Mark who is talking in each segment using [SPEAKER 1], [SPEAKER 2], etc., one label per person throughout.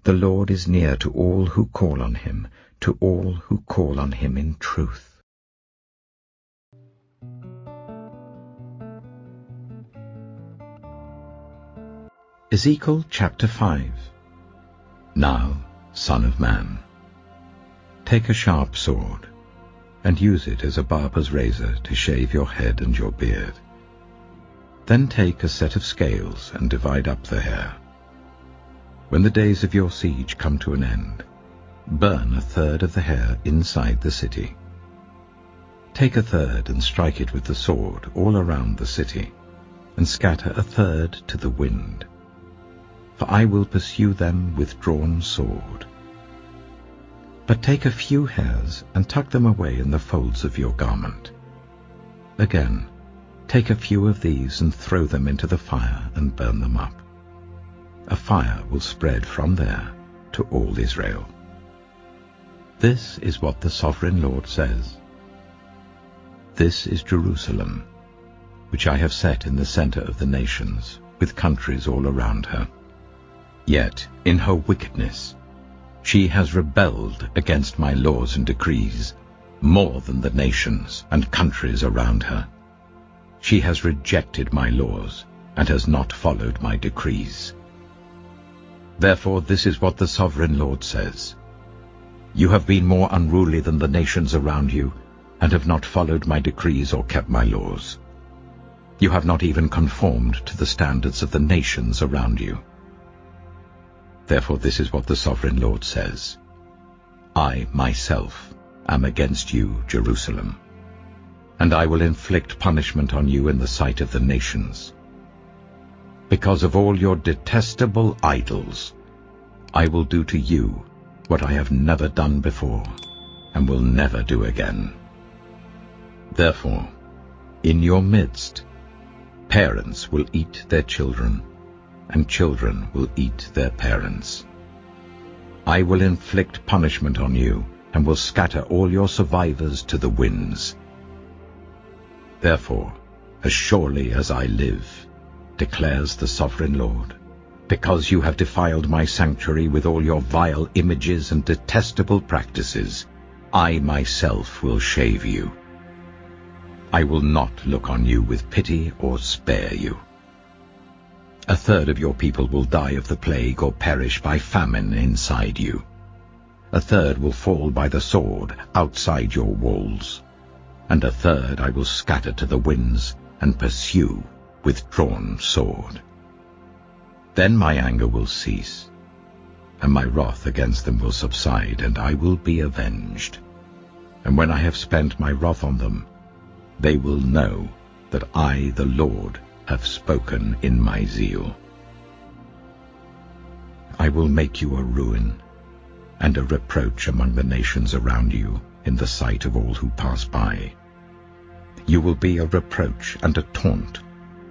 [SPEAKER 1] The Lord is near to all who call on him, to all who call on him in truth. Ezekiel chapter 5. Now, Son of man, take a sharp sword, and use it as a barber's razor to shave your head and your beard. Then take a set of scales and divide up the hair. When the days of your siege come to an end, burn a third of the hair inside the city. Take a third and strike it with the sword all around the city, and scatter a third to the wind. For I will pursue them with drawn sword. But take a few hairs and tuck them away in the folds of your garment. Again, take a few of these and throw them into the fire and burn them up. A fire will spread from there to all Israel. This is what the Sovereign Lord says. This is Jerusalem, which I have set in the center of the nations, with countries all around her. Yet, in her wickedness, she has rebelled against my laws and decrees, more than the nations and countries around her. She has rejected my laws and has not followed my decrees. Therefore this is what the Sovereign Lord says. You have been more unruly than the nations around you, and have not followed my decrees or kept my laws. You have not even conformed to the standards of the nations around you. Therefore this is what the Sovereign Lord says. I myself am against you, Jerusalem, and I will inflict punishment on you in the sight of the nations. Because of all your detestable idols, I will do to you what I have never done before, and will never do again. Therefore, in your midst, parents will eat their children, and children will eat their parents. I will inflict punishment on you, and will scatter all your survivors to the winds. Therefore, as surely as I live, declares the Sovereign Lord, because you have defiled my sanctuary with all your vile images and detestable practices, I myself will shave you. I will not look on you with pity or spare you. A third of your people will die of the plague or perish by famine inside you. A third will fall by the sword outside your walls, and a third I will scatter to the winds and pursue with drawn sword. Then my anger will cease, and my wrath against them will subside, and I will be avenged. And when I have spent my wrath on them, they will know that I, the Lord, have spoken in my zeal. I will make you a ruin and a reproach among the nations around you in the sight of all who pass by. You will be a reproach and a taunt,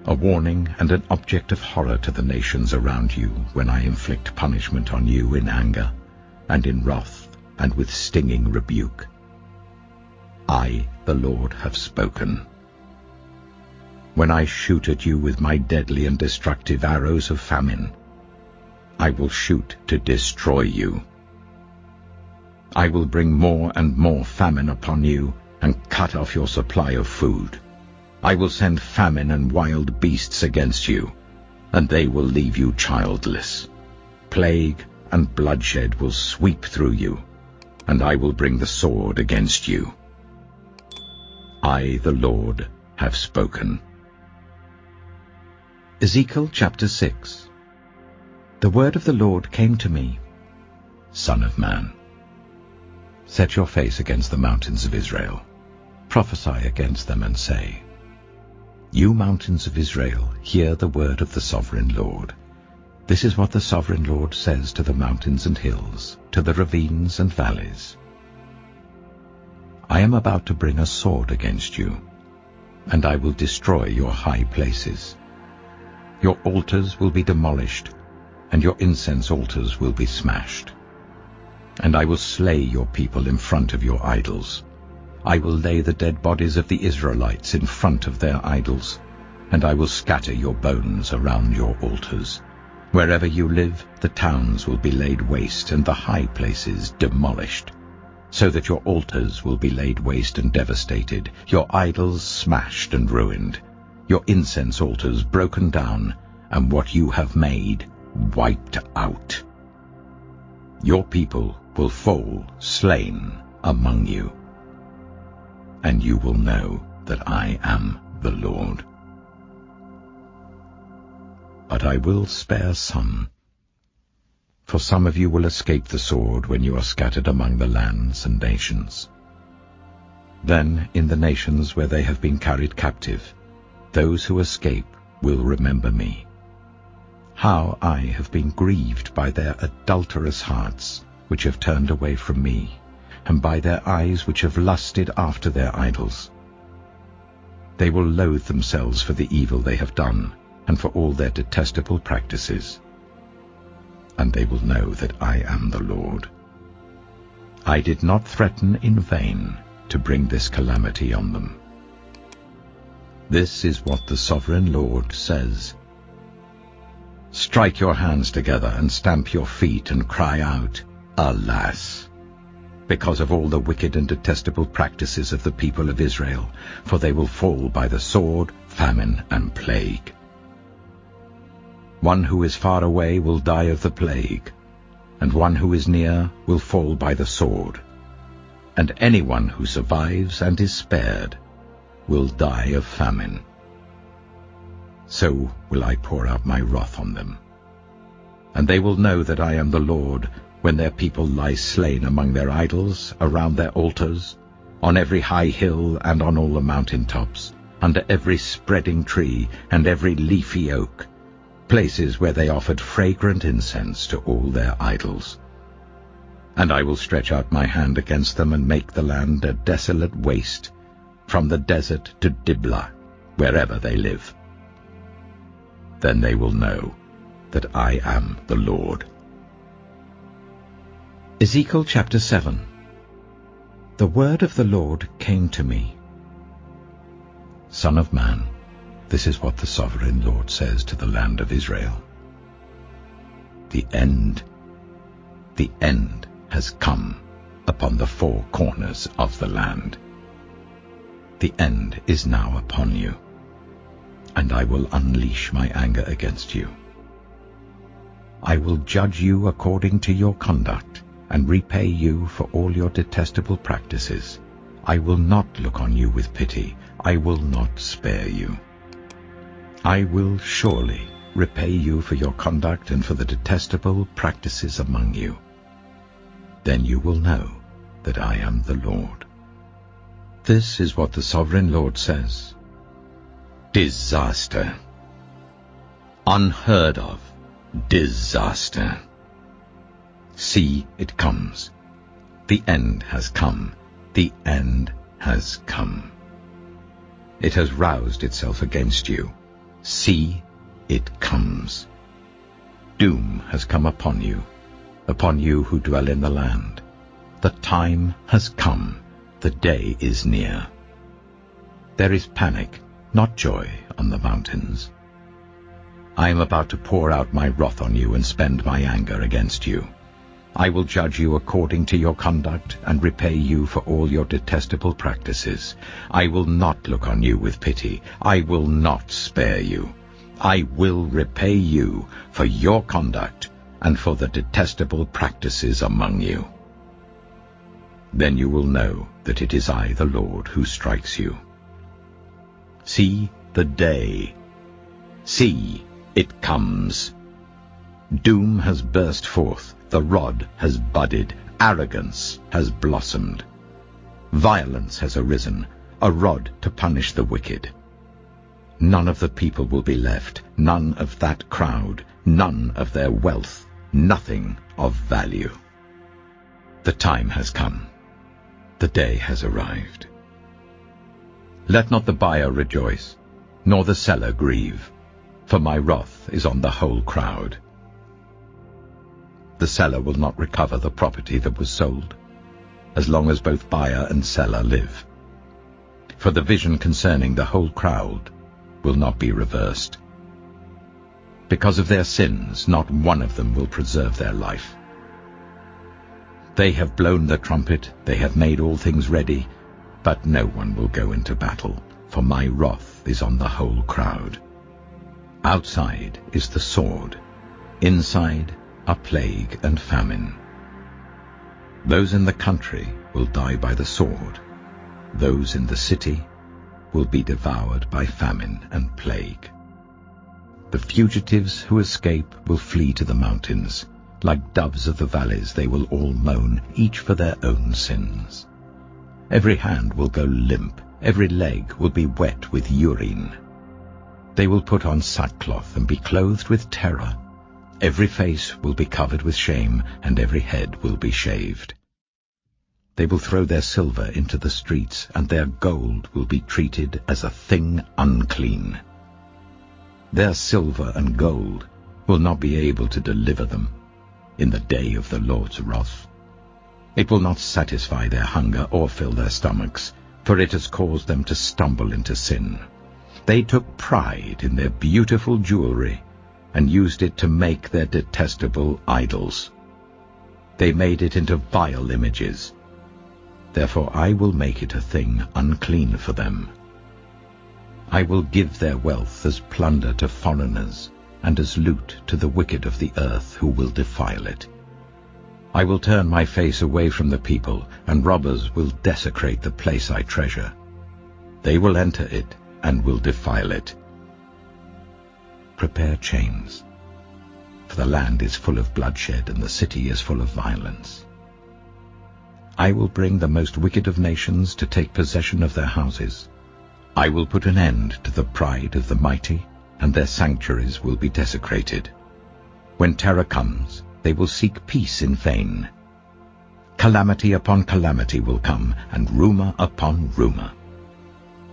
[SPEAKER 1] a warning and an object of horror to the nations around you when I inflict punishment on you in anger and in wrath and with stinging rebuke. I, the Lord, have spoken. When I shoot at you with my deadly and destructive arrows of famine, I will shoot to destroy you. I will bring more and more famine upon you and cut off your supply of food. I will send famine and wild beasts against you, and they will leave you childless. Plague and bloodshed will sweep through you, and I will bring the sword against you. I, the Lord, have spoken. Ezekiel chapter 6. The word of the Lord came to me. Son of man, set your face against the mountains of Israel. Prophesy against them and say, You mountains of Israel, hear the word of the Sovereign Lord. This is what the Sovereign Lord says to the mountains and hills, to the ravines and valleys. I am about to bring a sword against you, and I will destroy your high places. Your altars will be demolished, and your incense altars will be smashed. And I will slay your people in front of your idols. I will lay the dead bodies of the Israelites in front of their idols, and I will scatter your bones around your altars. Wherever you live, the towns will be laid waste and the high places demolished, so that your altars will be laid waste and devastated, your idols smashed and ruined, your incense altars broken down, and what you have made wiped out. Your people will fall slain among you, and you will know that I am the Lord. But I will spare some, for some of you will escape the sword when you are scattered among the lands and nations. Then in the nations where they have been carried captive, those who escape will remember me, how I have been grieved by their adulterous hearts, which have turned away from me, and by their eyes which have lusted after their idols. They will loathe themselves for the evil they have done, and for all their detestable practices. And they will know that I am the Lord. I did not threaten in vain to bring this calamity on them. This is what the sovereign Lord says. Strike your hands together and stamp your feet and cry out, Alas! Because of all the wicked and detestable practices of the people of Israel, for they will fall by the sword, famine, and plague. One who is far away will die of the plague, and one who is near will fall by the sword, and anyone who survives and is spared will die of famine. So will I pour out my wrath on them. And they will know that I am the Lord, when their people lie slain among their idols, around their altars, on every high hill and on all the mountain tops, under every spreading tree and every leafy oak, places where they offered fragrant incense to all their idols. And I will stretch out my hand against them and make the land a desolate waste, from the desert to Diblah, wherever they live. Then they will know that I am the Lord. Ezekiel chapter 7. The word of the Lord came to me. Son of man, this is what the sovereign Lord says to the land of Israel. The end has come upon the four corners of the land. The end is now upon you, and I will unleash my anger against you. I will judge you according to your conduct, and repay you for all your detestable practices. I will not look on you with pity. I will not spare you. I will surely repay you for your conduct and for the detestable practices among you. Then you will know that I am the Lord. This is what the sovereign Lord says. Disaster. Unheard of disaster. See, it comes. The end has come. The end has come. It has roused itself against you. See, it comes. Doom has come upon you who dwell in the land. The time has come. The day is near. There is panic, not joy, on the mountains. I am about to pour out my wrath on you and spend my anger against you. I will judge you according to your conduct and repay you for all your detestable practices. I will not look on you with pity. I will not spare you. I will repay you for your conduct and for the detestable practices among you. Then you will know that it is I, the Lord, who strikes you. See the day. See, it comes. Doom has burst forth. The rod has budded, arrogance has blossomed. Violence has arisen, a rod to punish the wicked. None of the people will be left, none of that crowd, none of their wealth, nothing of value. The time has come. The day has arrived. Let not the buyer rejoice, nor the seller grieve, for my wrath is on the whole crowd. The seller will not recover the property that was sold, as long as both buyer and seller live. For the vision concerning the whole crowd will not be reversed. Because of their sins, not one of them will preserve their life. They have blown the trumpet, they have made all things ready, but no one will go into battle, for my wrath is on the whole crowd. Outside is the sword, inside are plague and famine. Those in the country will die by the sword, those in the city will be devoured by famine and plague. The fugitives who escape will flee to the mountains. Like doves of the valleys they will all moan, each for their own sins. Every hand will go limp, every leg will be wet with urine. They will put on sackcloth and be clothed with terror. Every face will be covered with shame, and every head will be shaved. They will throw their silver into the streets, and their gold will be treated as a thing unclean. Their silver and gold will not be able to deliver them in the day of the Lord's wrath. It will not satisfy their hunger or fill their stomachs, for it has caused them to stumble into sin. They took pride in their beautiful jewelry and used it to make their detestable idols. They made it into vile images. Therefore I will make it a thing unclean for them. I will give their wealth as plunder to foreigners, and as loot to the wicked of the earth who will defile it. I will turn my face away from the people, and robbers will desecrate the place I treasure. They will enter it and will defile it. Prepare chains, for the land is full of bloodshed, and the city is full of violence. I will bring the most wicked of nations to take possession of their houses. I will put an end to the pride of the mighty, and their sanctuaries will be desecrated. When terror comes, they will seek peace in vain. Calamity upon calamity will come, and rumor upon rumor.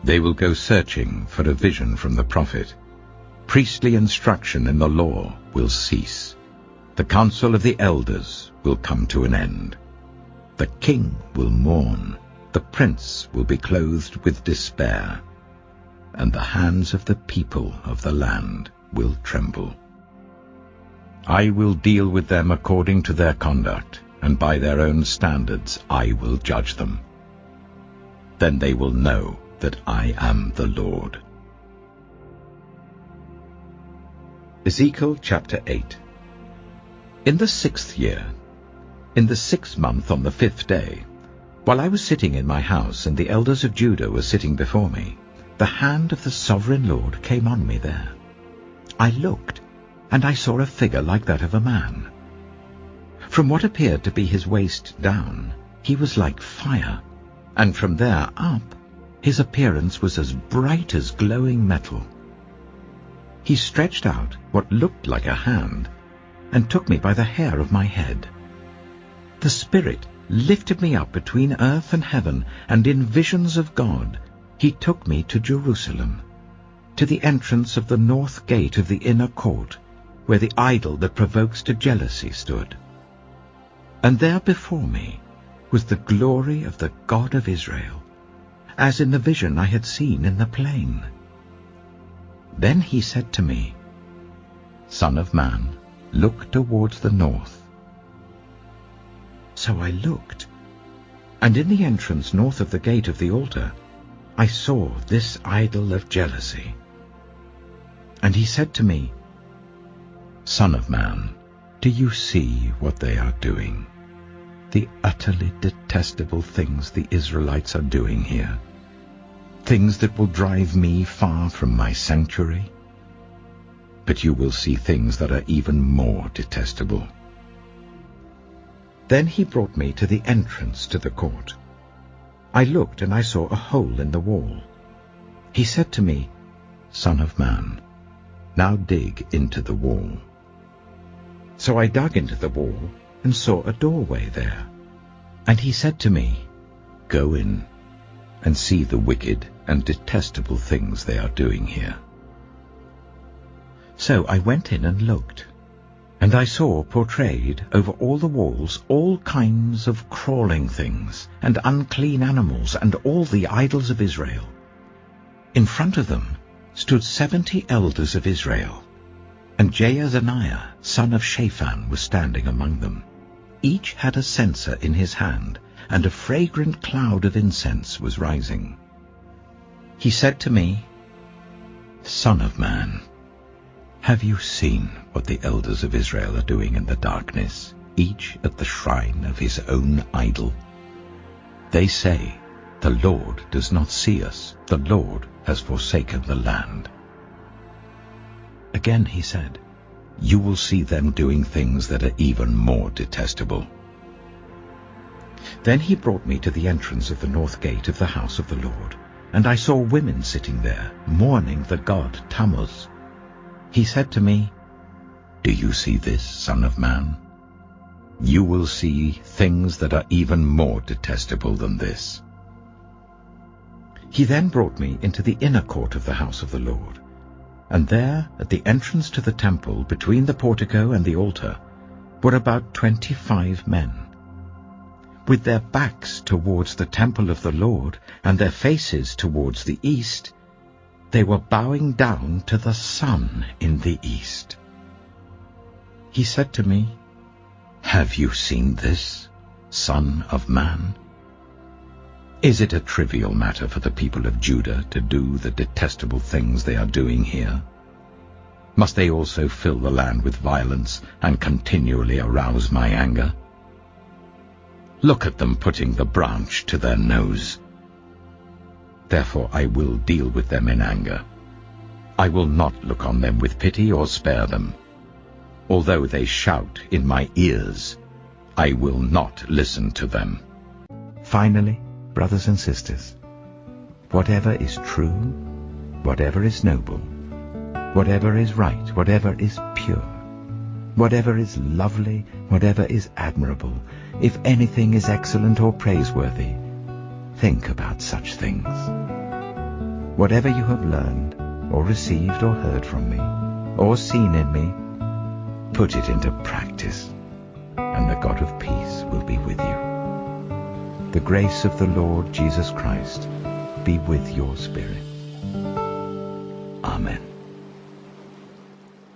[SPEAKER 1] They will go searching for a vision from the prophet. Priestly instruction in the law will cease. The counsel of the elders will come to an end. The king will mourn, the prince will be clothed with despair, and the hands of the people of the land will tremble. I will deal with them according to their conduct, and by their own standards I will judge them. Then they will know that I am the Lord. Ezekiel chapter 8. In the 6th year, in the 6th month on the 5th day, while I was sitting in my house and the elders of Judah were sitting before me, the hand of the sovereign Lord came on me there. I looked, and I saw a figure like that of a man. From what appeared to be his waist down, he was like fire, and from there up, his appearance was as bright as glowing metal. He stretched out what looked like a hand, and took me by the hair of my head. The Spirit lifted me up between earth and heaven, and in visions of God he took me to Jerusalem, to the entrance of the north gate of the inner court, where the idol that provokes to jealousy stood. And there before me was the glory of the God of Israel, as in the vision I had seen in the plain. Then he said to me, Son of man, look towards the north. So I looked, and in the entrance north of the gate of the altar I saw this idol of jealousy. And he said to me, Son of man, do you see what they are doing? The utterly detestable things the Israelites are doing here. Things that will drive me far from my sanctuary. But you will see things that are even more detestable. Then he brought me to the entrance to the court. I looked, and I saw a hole in the wall. He said to me, Son of man, now dig into the wall. So I dug into the wall, and saw a doorway there. And he said to me, Go in, and see the wicked and detestable things they are doing here. So I went in and looked, and I saw portrayed over all the walls all kinds of crawling things, and unclean animals, and all the idols of Israel. In front of them stood 70 elders of Israel. And Jaazaniah, son of Shaphan, was standing among them. Each had a censer in his hand, and a fragrant cloud of incense was rising. He said to me, Son of man, have you seen what the elders of Israel are doing in the darkness, each at the shrine of his own idol? They say, the Lord does not see us, the Lord has forsaken the land. Again he said, you will see them doing things that are even more detestable. Then he brought me to the entrance of the north gate of the house of the Lord, and I saw women sitting there, mourning the god Tammuz. He said to me, do you see this, son of man? You will see things that are even more detestable than this. He then brought me into the inner court of the house of the Lord, and there, at the entrance to the temple, between the portico and the altar, were about 25 men. With their backs towards the temple of the Lord, and their faces towards the east, they were bowing down to the sun in the east. He said to me, have you seen this, son of man? Is it a trivial matter for the people of Judah to do the detestable things they are doing here? Must they also fill the land with violence and continually arouse my anger? Look at them putting the branch to their nose. Therefore I will deal with them in anger. I will not look on them with pity or spare them. Although they shout in my ears, I will not listen to them. Finally, brothers and sisters, whatever is true, whatever is noble, whatever is right, whatever is pure, whatever is lovely, whatever is admirable, if anything is excellent or praiseworthy, think about such things. Whatever you have learned, or received or heard from me, or seen in me, put it into practice, and the God of peace will be with you. The grace of the Lord Jesus Christ be with your spirit. Amen.